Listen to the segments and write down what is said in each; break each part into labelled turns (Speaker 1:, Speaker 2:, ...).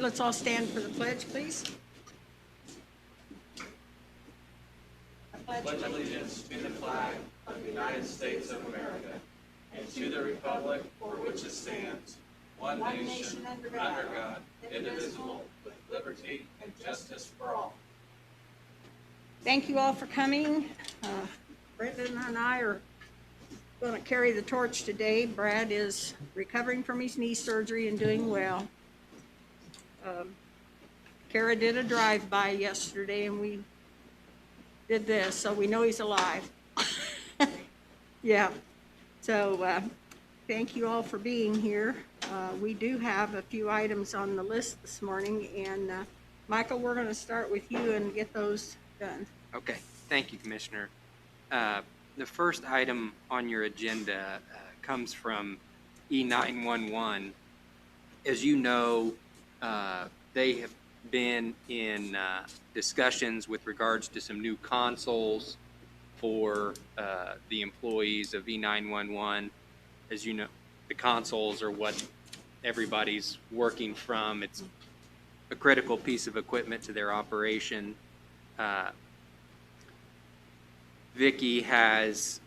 Speaker 1: let's all stand for the pledge, please.
Speaker 2: Pledge allegiance to the flag of the United States of America and to the republic for which it stands, one nation, under God, indivisible, with liberty and justice for all.
Speaker 1: Thank you all for coming. Brendan and I are going to carry the torch today. Brad is recovering from his knee surgery and doing well. Kara did a drive-by yesterday, and we did this, so we know he's alive. Yeah. So thank you all for being here. We do have a few items on the list this morning, and Michael, we're going to start with you and get those done.
Speaker 3: Okay, thank you, Commissioner. The first item on your agenda comes from E911. As you know, they have been in discussions with regards to some new consoles for the employees of E911. As you know, the consoles are what everybody's working from. It's a critical piece of equipment to their operation. Vicky has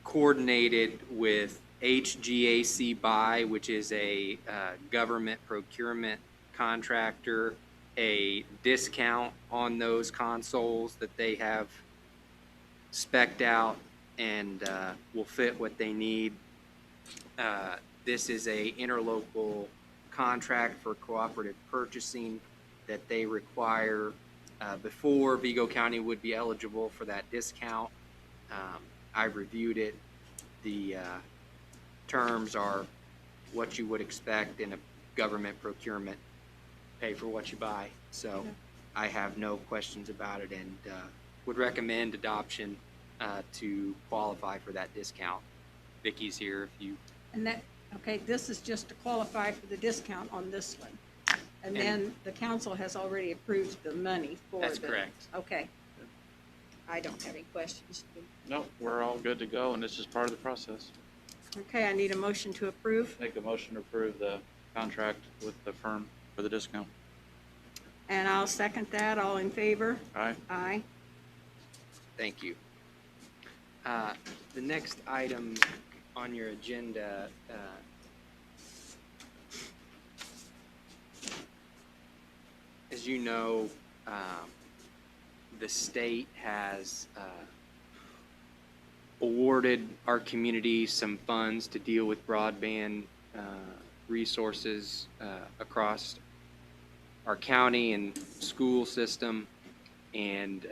Speaker 3: coordinated with HGAC Buy, which is a government procurement contractor, a discount on those consoles that they have spec'd out and will fit what they need. This is a interlocal contract for cooperative purchasing that they require before Vigo County would be eligible for that discount. I've reviewed it. The terms are what you would expect in a government procurement, pay for what you buy. So I have no questions about it and would recommend adoption to qualify for that discount. Vicky's here if you...
Speaker 1: And that, okay, this is just to qualify for the discount on this one. And then the council has already approved the money for
Speaker 3: That's correct.
Speaker 1: Okay. I don't have any questions.
Speaker 4: No, we're all good to go, and this is part of the process.
Speaker 1: Okay, I need a motion to approve.
Speaker 4: Make a motion to approve the contract with the firm for the discount.
Speaker 1: And I'll second that. All in favor?
Speaker 4: Aye.
Speaker 1: Aye.
Speaker 3: Thank you. The next item on your agenda as you know, the state has awarded our community some funds to deal with broadband resources across our county and school system, and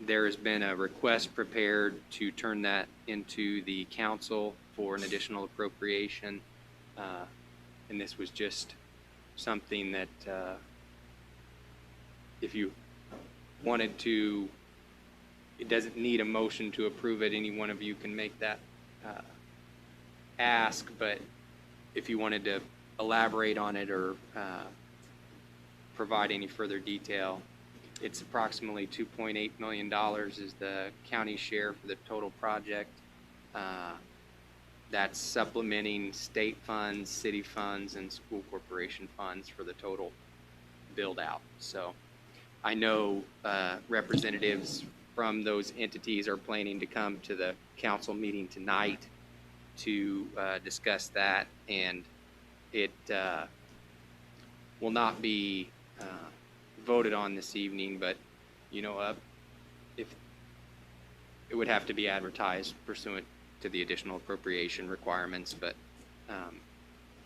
Speaker 3: there has been a request prepared to turn that into the council for an additional appropriation, and this was just something that if you wanted to, it doesn't need a motion to approve it. Any one of you can make that ask, but if you wanted to elaborate on it or provide any further detail, it's approximately $2.8 million is the county share for the total project. That's supplementing state funds, city funds, and school corporation funds for the total build out. So I know representatives from those entities are planning to come to the council meeting tonight to discuss that, and it will not be voted on this evening, but you know, if it would have to be advertised pursuant to the additional appropriation requirements, but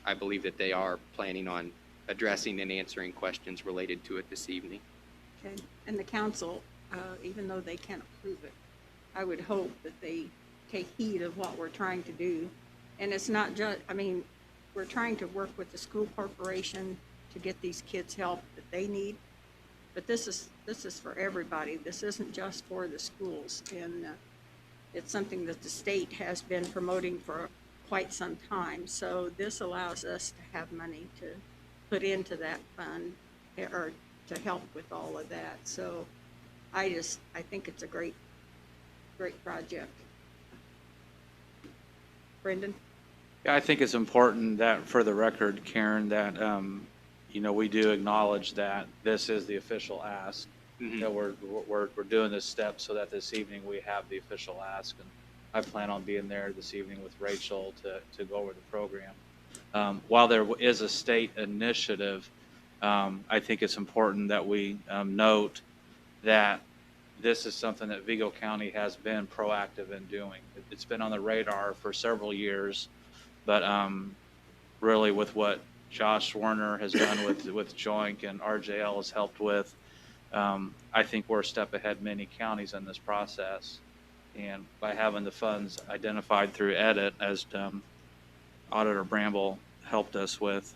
Speaker 3: I believe that they are planning on addressing and answering questions related to it this evening.
Speaker 1: Okay. And the council, even though they can't approve it, I would hope that they take heed of what we're trying to do. And it's not just, I mean, we're trying to work with the school corporation to get these kids help that they need. But this is for everybody. This isn't just for the schools. And it's something that the state has been promoting for quite some time. So this allows us to have money to put into that fund or to help with all of that. So I think it's a great project. Brendan?
Speaker 4: Yeah, I think it's important that, for the record, Karen, that we do acknowledge that this is the official ask, that we're doing this step so that this evening we have the official ask. And I plan on being there this evening with Rachel to go over the program. While there is a state initiative, I think it's important that we note that this is something that Vigo County has been proactive in doing. It's been on the radar for several years, but really with what Josh Werner has done with Joink and RJL has helped with, I think we're a step ahead many counties in this process. And by having the funds identified through EDIT, as Auditor Bramble helped us with,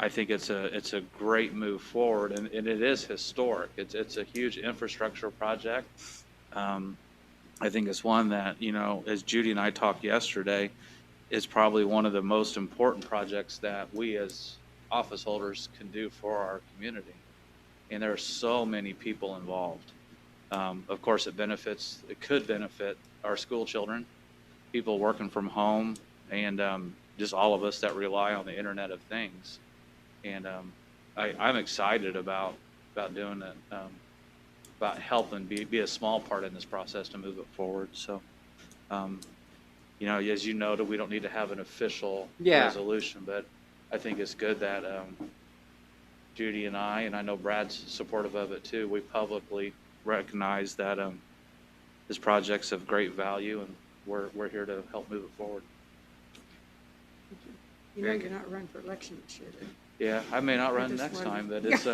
Speaker 4: I think it's a great move forward, and it is historic. It's a huge infrastructure project. I think it's one that, as Judy and I talked yesterday, is probably one of the most important projects that we as office holders can do for our community. And there are so many people involved. Of course, it could benefit our school children, people working from home, and just all of us that rely on the Internet of Things. And I'm excited about doing it, about helping be a small part in this process to move it forward. So, as you noted, we don't need to have an official resolution, but I think it's good that Judy and I know Brad's supportive of it too, we publicly recognize that this project's of great value, and we're here to help move it forward.
Speaker 1: You know you're not running for election this year, do you?
Speaker 4: Yeah, I may not run
Speaker 1: just
Speaker 4: next
Speaker 1: wondered.
Speaker 4: time, but it's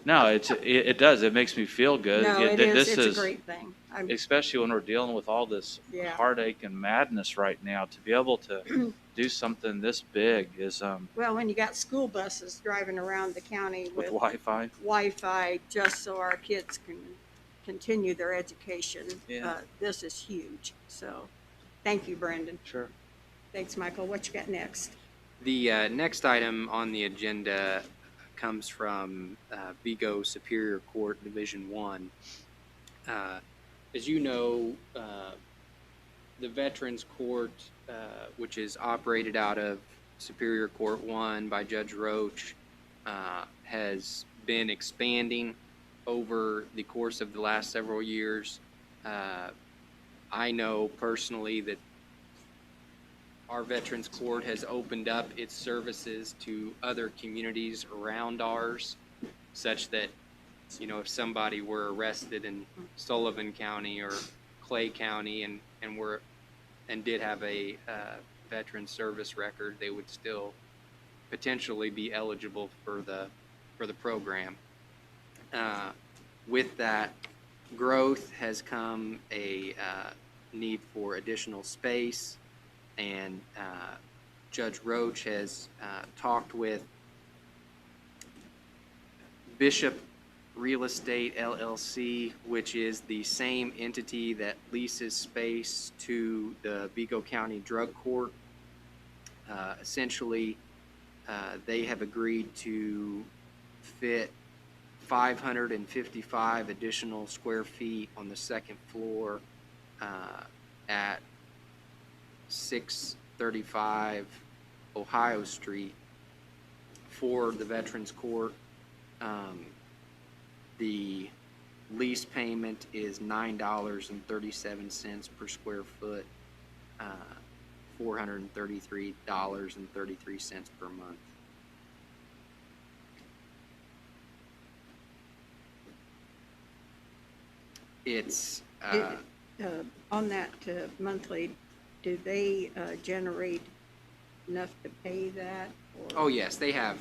Speaker 4: no, it does. It makes me feel good.
Speaker 1: No, it is.
Speaker 4: This
Speaker 1: It's
Speaker 4: is
Speaker 1: a great thing.
Speaker 4: especially when we're dealing with all this
Speaker 1: Yeah.
Speaker 4: heartache and madness right now. To be able to do something this big is
Speaker 1: Well, when you got school buses driving around the county
Speaker 4: with
Speaker 1: with
Speaker 4: Wi-Fi.
Speaker 1: Wi-Fi, just so our kids can continue their education,
Speaker 4: Yeah.
Speaker 1: this is huge. So, thank you, Brendan.
Speaker 4: Sure.
Speaker 1: Thanks, Michael. What you got next?
Speaker 3: The next item on the agenda comes from Vigo Superior Court Division 1. As you know, the Veterans Court, which is operated out of Superior Court 1 by Judge Roach, has been expanding over the course of the last several years. I know personally that our Veterans Court has opened up its services to other communities around ours, such that, if somebody were arrested in Sullivan County or Clay County and did have a veteran service record, they would still potentially be eligible for the program. With that growth has come a need for additional space. And Judge Roach has talked with Bishop Real Estate LLC, which is the same entity that leases space to the Vigo County Drug Court. Essentially, they have agreed to fit 555 additional square feet on the second floor at 635 Ohio Street for the Veterans Court. The lease payment is $9.37 per square foot, $433.33 per month. It's
Speaker 1: On that monthly, do they generate enough to pay that? Or
Speaker 3: Oh yes, they have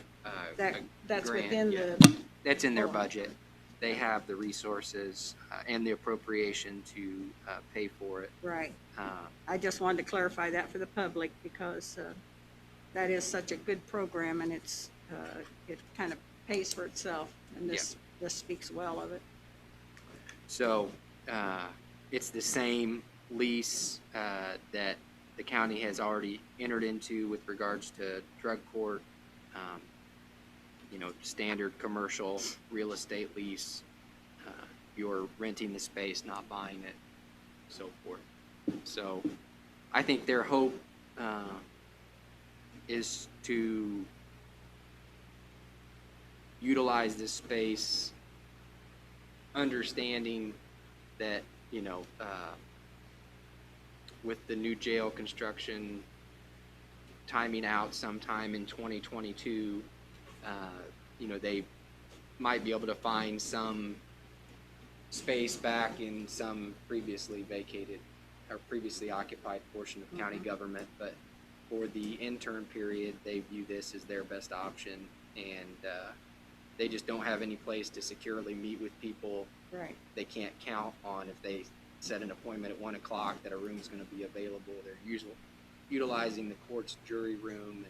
Speaker 1: that's
Speaker 3: grant,
Speaker 1: within
Speaker 3: yeah.
Speaker 1: the.
Speaker 3: That's in their budget. They have the resources and the appropriation to pay for it.
Speaker 1: Right. I just wanted to clarify that for the public because that is such a good program, and it kind of pays for itself, and this speaks well of it.
Speaker 3: So it's the same lease that the county has already entered into with regards to drug court. Standard commercial real estate lease. You're renting the space, not buying it, so forth. So I think their hope is to utilize this space, understanding that, with the new jail construction timing out sometime in 2022, they might be able to find some space back in some previously vacated or previously occupied portion of county government, but for the intern period, they view this as their best option, and they just don't have any place to securely meet with people.
Speaker 1: Right.
Speaker 3: They can't count on, if they set an appointment at 1 o'clock, that a room's going to be available. They're utilizing the court's jury room,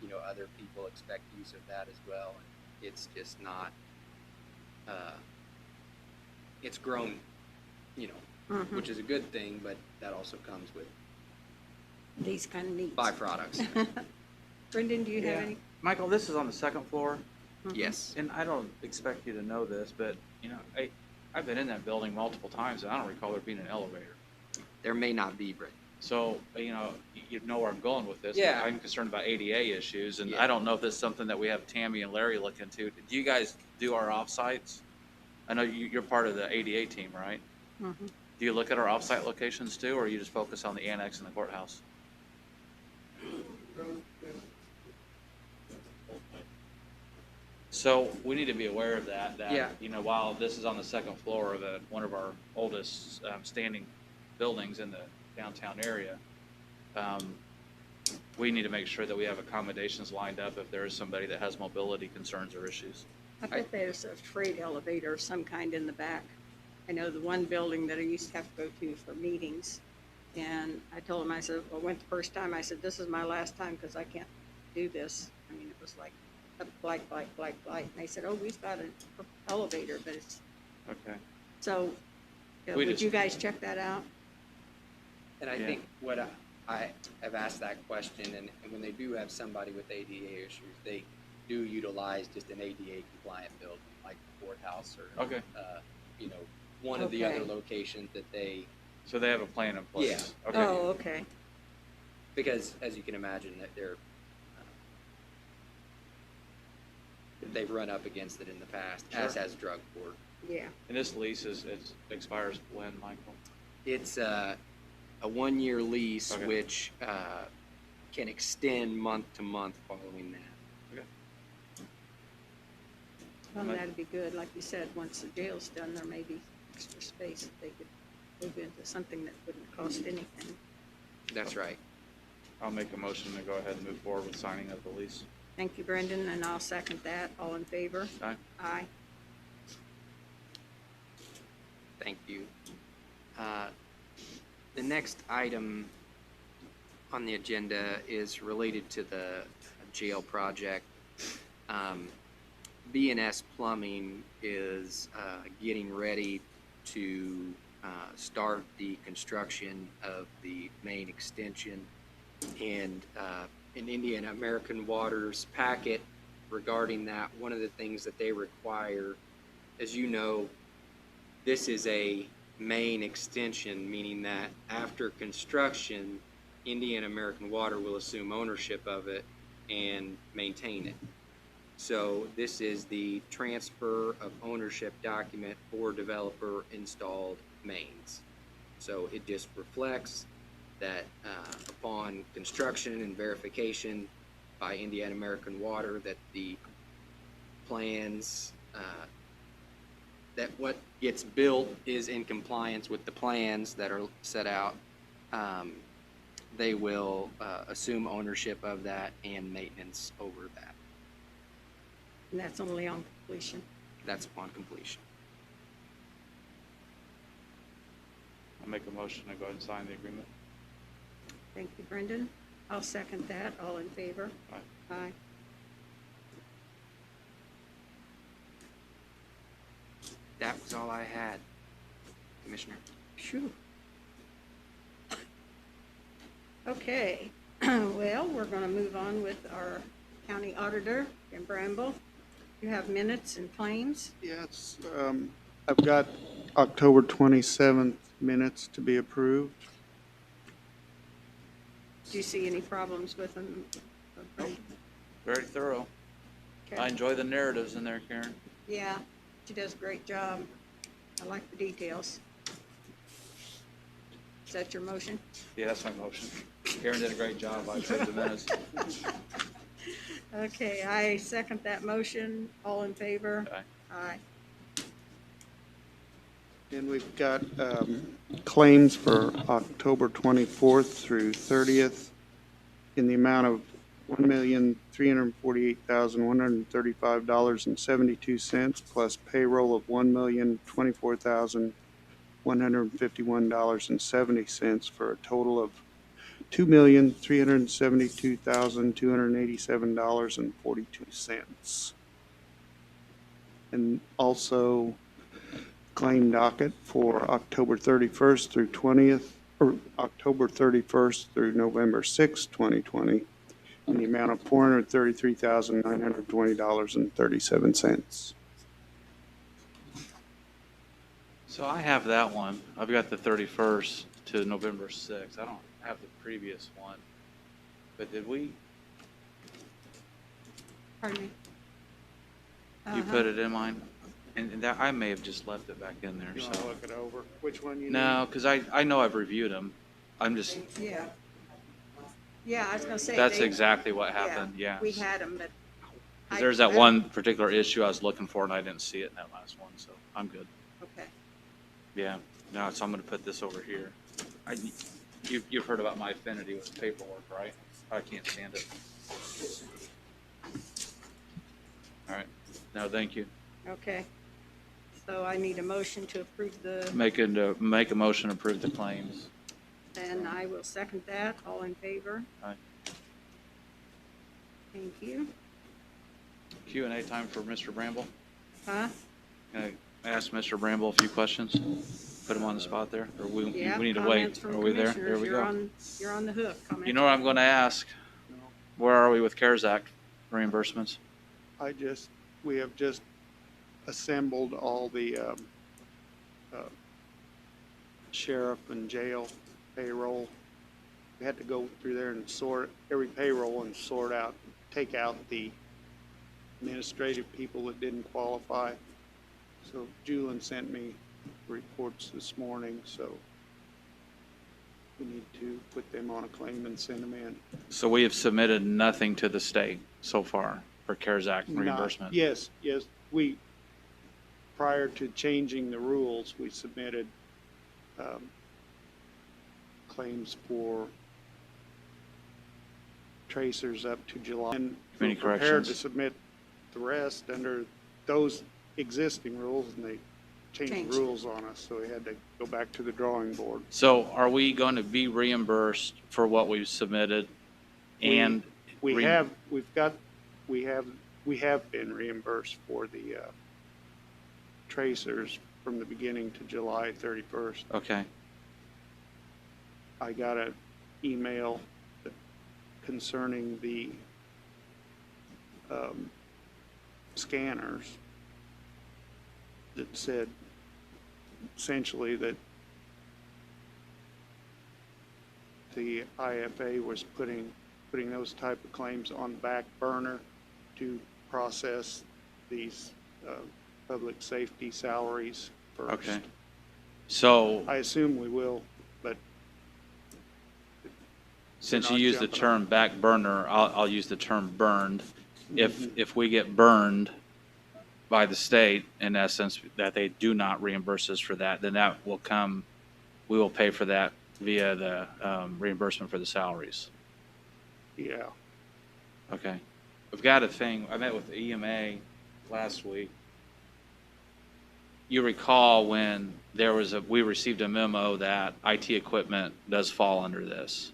Speaker 3: and other people expect use of that as well. And it's just not. It's grown, which is a good thing, but that also comes with
Speaker 1: These kind of needs.
Speaker 3: byproducts.
Speaker 1: Brendan, do you have any?
Speaker 4: Michael, this is on the second floor,
Speaker 3: Yes.
Speaker 4: and I don't expect you to know this, but, I've been in that building multiple times, and I don't recall there being an elevator.
Speaker 3: There may not be, Brett.
Speaker 4: So, you know where I'm going with this.
Speaker 3: Yeah.
Speaker 4: I'm concerned about ADA issues, and
Speaker 3: Yeah.
Speaker 4: I don't know if this is something that we have Tammy and Larry look into. Do you guys do our offsites? I know you're part of the ADA team, right?
Speaker 1: Mm-hmm.
Speaker 4: Do you look at our offsite locations too, or you just focus on the annex and the courthouse? So we need to be aware of that,
Speaker 3: Yeah.
Speaker 4: while this is on the second floor of one of our oldest standing buildings in the downtown area, we need to make sure that we have accommodations lined up if there is somebody that has mobility concerns or issues.
Speaker 1: I bet there's a freight elevator of some kind in the back. I know the one building that I used to have to go to for meetings, and I told him, I said, well, I went the first time, I said, this is my last time because I can't do this. I mean, it was like, blank, and they said, oh, we've got an elevator, but it's,
Speaker 4: Okay.
Speaker 1: so,
Speaker 4: We
Speaker 1: would
Speaker 4: just-
Speaker 1: you guys check that out?
Speaker 3: And I
Speaker 4: Yeah.
Speaker 3: think what I have asked that question, and when they do have somebody with ADA issues, they do utilize just an ADA compliant building, like the courthouse or,
Speaker 4: Okay.
Speaker 3: one of the
Speaker 1: Okay.
Speaker 3: other locations that they,
Speaker 4: So they have a plan in place?
Speaker 3: Yeah.
Speaker 4: Okay.
Speaker 1: Oh, okay.
Speaker 3: because as you can imagine, that they've run up against it in the past, as
Speaker 4: Sure.
Speaker 3: has drug court.
Speaker 1: Yeah.
Speaker 4: And this lease it expires when, Michael?
Speaker 3: It's a 1-year lease,
Speaker 4: Okay.
Speaker 3: which can extend month to month following that.
Speaker 4: Okay.
Speaker 1: Well,
Speaker 4: Right.
Speaker 1: that'd be good. Like you said, once the jail's done, there may be extra space that they could move into something that wouldn't cost anything.
Speaker 3: That's right.
Speaker 4: I'll make a motion to go ahead and move forward with signing of the lease.
Speaker 1: Thank you, Brendan, and I'll second that. All in favor?
Speaker 4: Aye.
Speaker 1: Aye.
Speaker 3: Thank you. The next item on the agenda is related to the jail project. B&S Plumbing is getting ready to start the construction of the main extension, and in Indian American Water's packet regarding that, one of the things that they require, as you know, this is a main extension, meaning that after construction, Indian American Water will assume ownership of it and maintain it. So this is the transfer of ownership document for developer installed mains. So it just reflects that upon construction and verification by Indian American Water that the plans, that what gets built is in compliance with the plans that are set out. They will assume ownership of that and maintenance over that.
Speaker 1: And that's only on completion.
Speaker 3: That's upon completion.
Speaker 4: I'll make a motion to go ahead and sign the agreement.
Speaker 1: Thank you, Brendan. I'll second that. All in favor?
Speaker 4: Aye.
Speaker 1: Aye.
Speaker 3: That was all I had, Commissioner.
Speaker 1: Phew. Okay, well, we're gonna move on with our county auditor, Jim Bramble. You have minutes and claims.
Speaker 5: Yes, I've got October 27th minutes to be approved.
Speaker 1: Do you see any problems with them?
Speaker 4: Very thorough.
Speaker 1: Okay.
Speaker 4: I enjoy the narratives in there, Karen.
Speaker 1: Yeah, she does a great job. I like the details. Is that your motion?
Speaker 4: Yeah, that's my motion. Karen did a great job. I approved the minutes.
Speaker 1: Okay, I second that motion. All in favor?
Speaker 4: Okay.
Speaker 1: Aye.
Speaker 5: And we've got claims for October 24th through 30th in the amount of $1,348,135.72 plus payroll of $1,024,151.70 for a total of $2,372,287.42. And also claim docket for October 31st through 20th, or October 31st through November 6th, 2020, in the amount of $433,920.37.
Speaker 4: So I have that one. I've got the 31st to November 6th. I don't have the previous one. But did we,
Speaker 1: Pardon me?
Speaker 4: you put it in mine? And that, I may have just left it back in there,
Speaker 5: You want to
Speaker 4: so.
Speaker 5: look it over? Which one you need?
Speaker 4: No, because I know I've reviewed them. I'm just,
Speaker 1: Yeah. Yeah, I was gonna say.
Speaker 4: that's
Speaker 1: they-
Speaker 4: exactly what happened, yeah.
Speaker 1: We had them, but. I-
Speaker 4: There's that
Speaker 1: I-
Speaker 4: one particular issue I was looking for and I didn't see it in that last one, so I'm good.
Speaker 1: Okay.
Speaker 4: Yeah, no, so I'm gonna put this over here. You've heard about my affinity with paperwork, right? I can't stand it. All right, no, thank you.
Speaker 1: Okay. So I need a motion to approve the,
Speaker 4: Make a motion to approve the claims.
Speaker 1: and I will second that. All in favor?
Speaker 4: Aye.
Speaker 1: Thank you.
Speaker 4: Q&A time for Mr. Bramble.
Speaker 1: Huh?
Speaker 4: Can I ask Mr. Bramble a few questions? Put him on the spot there, or we
Speaker 1: Yeah,
Speaker 4: need to
Speaker 1: comments
Speaker 4: wait?
Speaker 1: from
Speaker 4: Are we there?
Speaker 1: commissioners.
Speaker 4: There we
Speaker 1: You're
Speaker 4: go.
Speaker 1: you're on the hook.
Speaker 4: You know what I'm gonna ask? Where are we with CARES Act reimbursements?
Speaker 5: We have just assembled all the sheriff and jail payroll. We had to go through there and sort every payroll and sort out, take out the administrative people that didn't qualify. So Julian sent me reports this morning, so we need to put them on a claim and send them in.
Speaker 4: So we have submitted nothing to the state so far for CARES Act reimbursement?
Speaker 5: Yes, prior to changing the rules, we submitted claims for tracers up to July. And we're
Speaker 4: Any
Speaker 5: prepared
Speaker 4: corrections?
Speaker 5: to submit the rest under those existing rules, and they changed
Speaker 1: Changed.
Speaker 5: the rules on us, so we had to go back to the drawing board.
Speaker 4: So are we going to be reimbursed for what we've submitted? And
Speaker 5: We have been reimbursed for the tracers from the beginning to July 31st.
Speaker 4: Okay,
Speaker 5: I got an email concerning the scanners that said essentially that the IFA was putting those type of claims on back burner to process these public safety salaries first.
Speaker 4: okay. So
Speaker 5: I assume we will, but
Speaker 4: since you
Speaker 5: not
Speaker 4: use the
Speaker 5: jumping
Speaker 4: term back burner, I'll use the term burned. If we get burned by the state, in essence, that they do not reimburse us for that, then that will come, we will pay for that via the reimbursement for the salaries.
Speaker 5: yeah.
Speaker 4: Okay. We've got a thing, I met with the EMA last week. You recall when we received a memo that IT equipment does fall under this.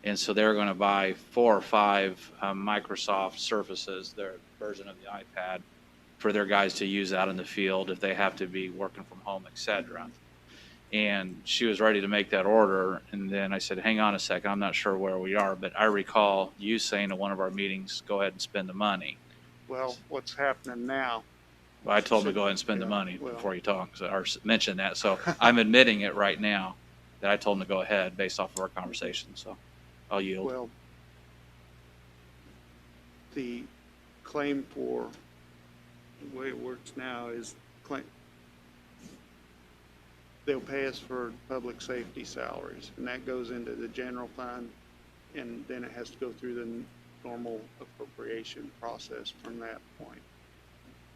Speaker 4: And so they're going to buy 4 or 5 Microsoft Surfaces, their version of the iPad, for their guys to use out in the field if they have to be working from home, et cetera. And she was ready to make that order. And then I said, hang on a second, I'm not sure where we are, but I recall you saying at one of our meetings, go ahead and spend the money.
Speaker 5: Well, what's happening now?
Speaker 4: Well, I told him to go ahead and spend the
Speaker 5: Yeah,
Speaker 4: money
Speaker 5: well.
Speaker 4: before you talk, or mention that. So I'm admitting it right now, that I told him to go ahead based off of our conversation, so I'll yield.
Speaker 5: Well, the claim for the way it works now is they'll pay us for public safety salaries, and that goes into the general fund, and then it has to go through the normal appropriation process from that point.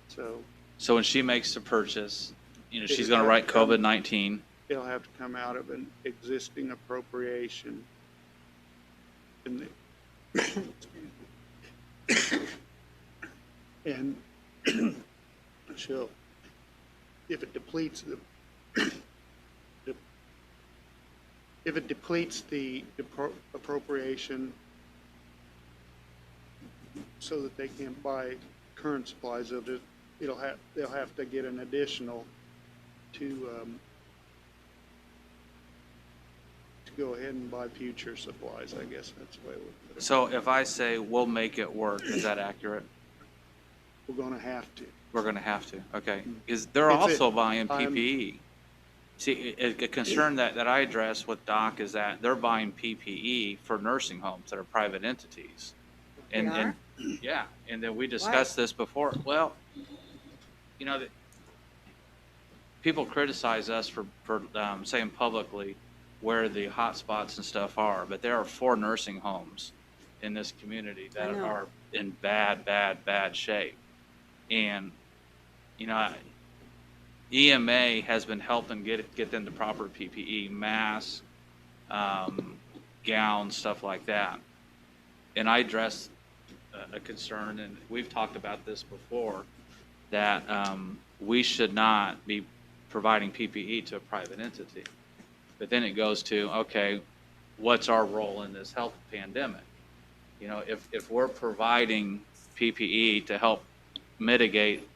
Speaker 5: So
Speaker 4: So when she makes the purchase, you know, she's
Speaker 5: It'll
Speaker 4: gonna
Speaker 5: have
Speaker 4: write
Speaker 5: to come-
Speaker 4: COVID-19.
Speaker 5: it'll have to come out of an existing appropriation. And and she'll, if it depletes if it depletes the appropriation so that they can't buy current supplies of it, they'll have to get an additional to go ahead and buy future supplies, I guess that's the way we put it.
Speaker 4: So if I say we'll make it work, is that accurate?
Speaker 5: We're gonna have to.
Speaker 4: We're gonna have to, okay. Is they're
Speaker 5: It's a-
Speaker 4: also buying
Speaker 5: I'm-
Speaker 4: PPE. See, a concern that I addressed with Doc is that they're buying PPE for nursing homes that are private entities. And,
Speaker 1: They are?
Speaker 4: yeah, and then we discussed this before. Well, you know, people criticize us for saying publicly where the hot spots and stuff are, but there are 4 nursing homes in this community that
Speaker 1: I know.
Speaker 4: are in bad shape. And, you know, EMA has been helping get them the proper PPE, masks, gowns, stuff like that. And I addressed a concern, and we've talked about this before, that we should not be providing PPE to a private entity. But then it goes to, okay, what's our role in this health pandemic? You know, if we're providing PPE to help mitigate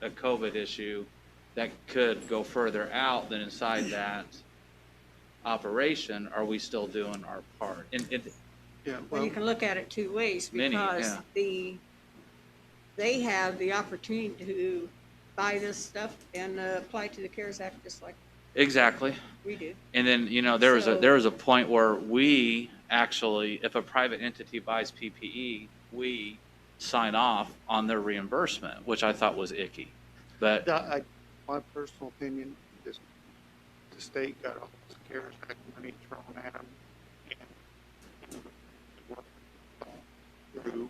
Speaker 4: a COVID issue that could go further out than inside that operation, are we still doing our part? And
Speaker 5: Yeah,
Speaker 1: Well, you can look at it two ways,
Speaker 4: Many,
Speaker 1: because
Speaker 4: yeah.
Speaker 1: they have the opportunity to buy this stuff and apply to the CARES Act just like
Speaker 4: exactly.
Speaker 1: we do.
Speaker 4: And then, you know, there was
Speaker 1: So-
Speaker 4: a point where we actually, if a private entity buys PPE, we sign off on their reimbursement, which I thought was icky. But
Speaker 5: my personal opinion is the state got all this CARES Act money thrown at them, and through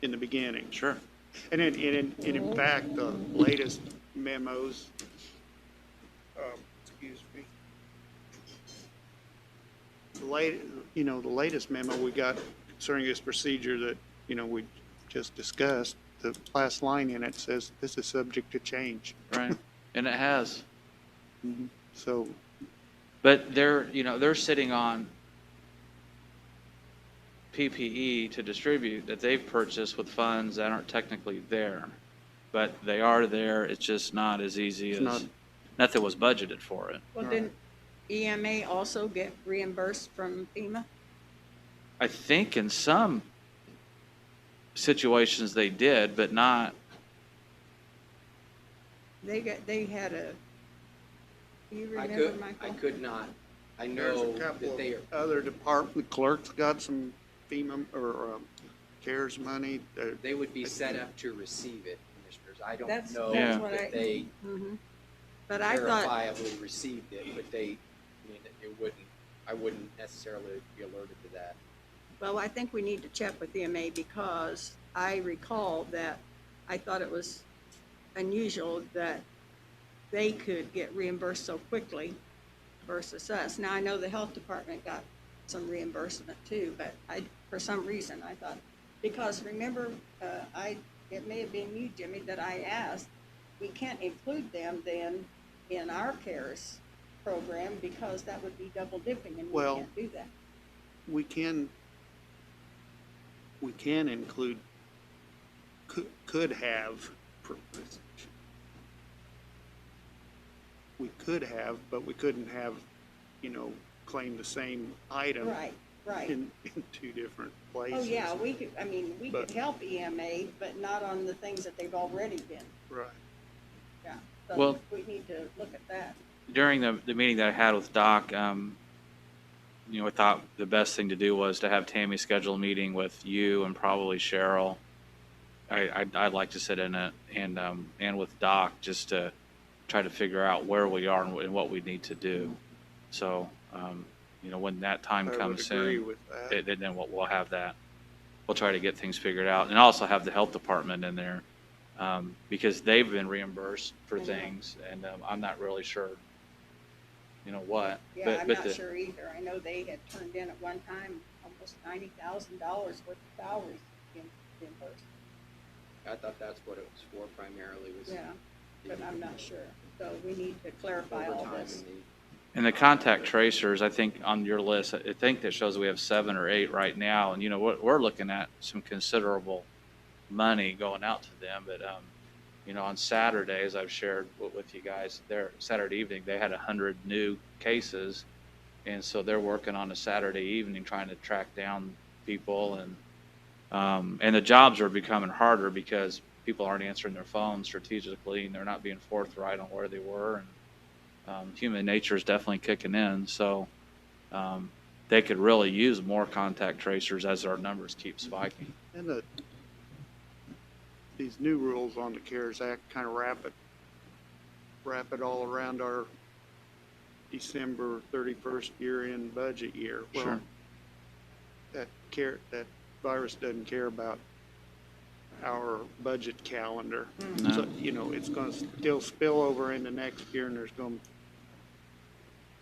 Speaker 5: in the beginning.
Speaker 4: sure,
Speaker 5: And in fact, the latest memos, excuse me, the latest memo we got concerning this procedure that, we just discussed, the last line in it says this is subject to change.
Speaker 4: right. And it has.
Speaker 5: So,
Speaker 4: But they're sitting on PPE to distribute that they've purchased with funds that aren't technically there. But they are there, it's just not as easy
Speaker 5: It's
Speaker 4: as,
Speaker 5: not-
Speaker 4: nothing was budgeted for it.
Speaker 1: Well,
Speaker 5: Right.
Speaker 1: didn't EMA also get reimbursed from FEMA?
Speaker 4: I think in some situations they did, but not,
Speaker 1: They had a, do you
Speaker 3: I
Speaker 1: remember, Michael?
Speaker 3: could not. I
Speaker 5: there's
Speaker 3: know
Speaker 5: a couple
Speaker 3: that they are,
Speaker 5: of other department clerks got some FEMA or CARES money.
Speaker 3: they would be set up to receive it, commissioners. I don't
Speaker 1: That's
Speaker 3: know
Speaker 4: Yeah.
Speaker 1: what
Speaker 3: that they
Speaker 1: Mhm. But I thought,
Speaker 3: verifiably received it, but I wouldn't necessarily be alerted to that.
Speaker 1: well, I think we need to check with EMA, because I recall that I thought it was unusual that they could get reimbursed so quickly versus us. Now, I know the health department got some reimbursement too, but for some reason, I thought, because remember, it may have been you, Jimmy, that I asked, we can't include them then in our CARES program, because that would be double dipping, and we
Speaker 5: Well-
Speaker 1: can't do that.
Speaker 5: We can include, could have, we could have, but we couldn't have, claim the same item
Speaker 1: Right.
Speaker 5: in two different places.
Speaker 1: Oh, yeah, we could
Speaker 5: But-
Speaker 1: help EMA, but not on the things that they've already been,
Speaker 5: Right.
Speaker 1: yeah.
Speaker 4: Well-
Speaker 1: So we need to look at that.
Speaker 4: during the meeting that I had with Doc, I thought the best thing to do was to have Tammy schedule a meeting with you and probably Cheryl I'd like to sit in it and with Doc just to try to figure out where we are and what we need to do. So, when that time
Speaker 5: I
Speaker 4: comes
Speaker 5: would agree
Speaker 4: soon,
Speaker 5: with that.
Speaker 4: then we'll have that. We'll try to get things figured out and also have the health department in there, because they've been reimbursed for things and, I'm not really sure, what.
Speaker 1: Yeah,
Speaker 4: but
Speaker 1: I'm
Speaker 4: but
Speaker 1: not
Speaker 4: the-
Speaker 1: sure either. I know they had turned in at one time almost $90,000 worth of salaries being reimbursed.
Speaker 3: I thought that's what it was for primarily, was
Speaker 1: Yeah, but I'm not sure. So we need to clarify all
Speaker 3: overtime
Speaker 1: this.
Speaker 4: And the contact tracers, I think on your list, I think that shows we have 7 or 8 right now. And, we're looking at some considerable money going out to them. But, on Saturdays, I've shared with you guys there, Saturday evening, they had 100 new cases. And so they're working on a Saturday evening trying to track down people. And the jobs are becoming harder because people aren't answering their phones strategically and they're not being forthright on where they were. And human nature is definitely kicking in. So they could really use more contact tracers as our numbers keep spiking.
Speaker 5: And these new rules on the CARES Act kind of wrap it all around our December 31st year-end budget year.
Speaker 4: Sure.
Speaker 5: Well, that virus doesn't care about our budget calendar.
Speaker 4: No.
Speaker 5: So, it's going to still spill over into next year, and there's going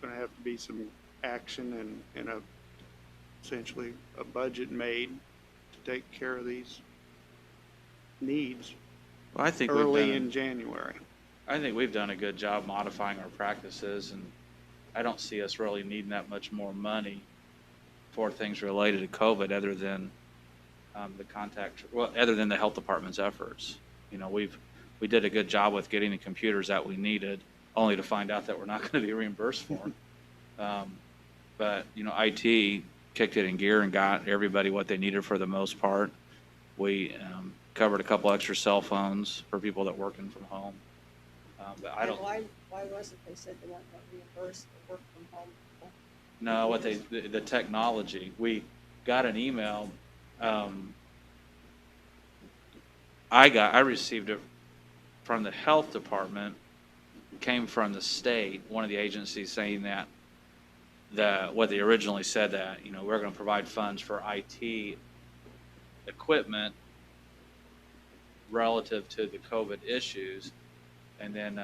Speaker 5: to have to be some action and essentially a budget made to take care of these needs
Speaker 4: Well, I think
Speaker 5: early in January.
Speaker 4: I think we've done a good job modifying our practices, and I don't see us really needing that much more money for things related to COVID other than other than the health department's efforts. We did a good job with getting the computers that we needed, only to find out that we're not going to be reimbursed for them. But IT kicked it in gear and got everybody what they needed for the most part. We covered a couple extra cell phones for people that working from home. But I don't.
Speaker 1: And why was it they said they weren't going to reimburse the work from home people?
Speaker 4: No, the technology. We got an email. I received it from the health department. Came from the state, one of the agencies, saying that what they originally said that we're going to provide funds for IT equipment relative to the COVID issues, and then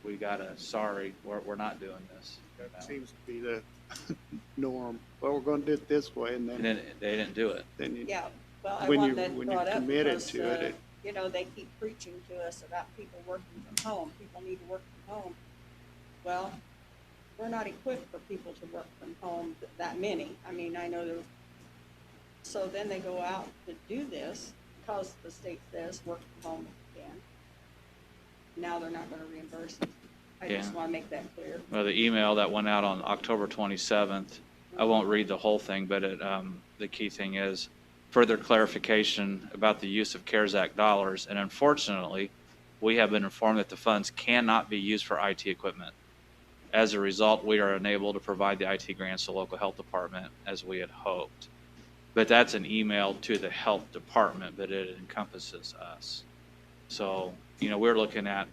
Speaker 4: we got sorry, we're not doing this.
Speaker 5: That seems to be the norm. Well, we're going to do it this way, and
Speaker 4: And
Speaker 5: then,
Speaker 4: then they didn't do it.
Speaker 1: Yeah, well, I
Speaker 5: When
Speaker 1: want
Speaker 5: you-
Speaker 1: that
Speaker 5: when you
Speaker 1: brought up
Speaker 5: committed
Speaker 1: because,
Speaker 5: to it,
Speaker 1: they keep preaching to us about people working from home. People need to work from home. Well, we're not equipped for people to work from home that many. I mean, I know so then they go out to do this because the state says work from home if you can. Now they're not going to reimburse us. I just
Speaker 4: Yeah.
Speaker 1: want to make that clear.
Speaker 4: Well, the email that went out on October 27th, I won't read the whole thing, but the key thing is further clarification about the use of CARES Act dollars. And unfortunately, we have been informed that the funds cannot be used for IT equipment. As a result, we are unable to provide the IT grants to local health department as we had hoped. But that's an email to the health department, but it encompasses us. So, we're looking at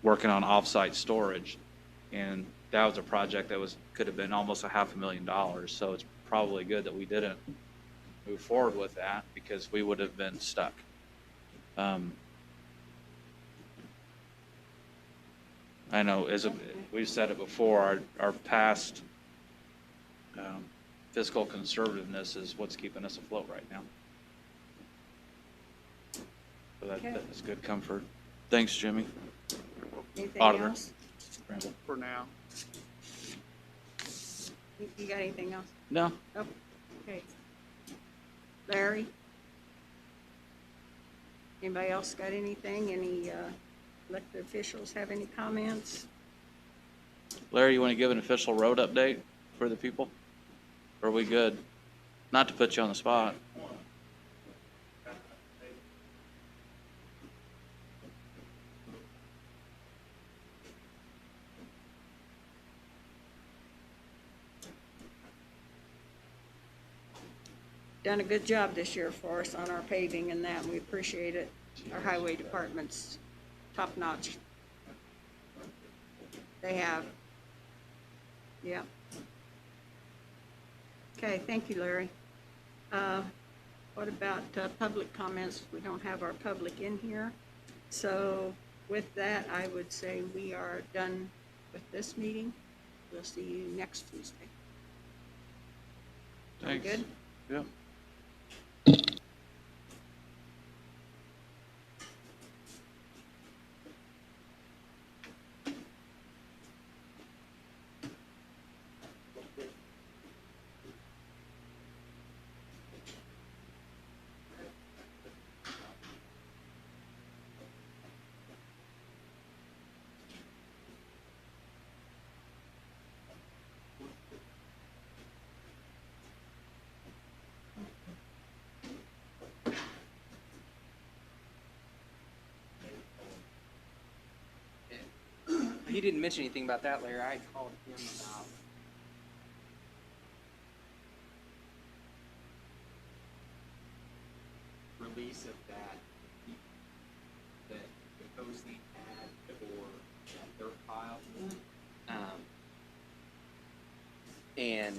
Speaker 4: working on offsite storage, and that was a project that could have been almost $500,000. So it's probably good that we didn't move forward with that because we would have been stuck. I know, we've said it before, our past fiscal conservativeness is what's keeping us afloat right now. So that's good comfort. Thanks, Jimmy.
Speaker 1: Anything
Speaker 4: Auditor.
Speaker 1: else?
Speaker 4: Randall.
Speaker 5: for now.
Speaker 1: You got anything else?
Speaker 4: No,
Speaker 1: Oh, okay. Larry? Anybody else got anything? Any elected officials have any comments?
Speaker 4: Larry, you want to give an official road update for the people? Or are we good? Not to put you on the spot.
Speaker 1: done a good job this year for us on our paving and that, and we appreciate it. Our highway department's top notch. They have. Yeah. Okay, thank you, Larry. What about public comments? We don't have our public in here. So with that, I would say we are done with this meeting. We'll see you next Tuesday.
Speaker 4: Thanks.
Speaker 1: Good?
Speaker 4: Yeah.
Speaker 3: He didn't mention anything about that, Larry. I called him about release of that the posting had for that dirt pile. And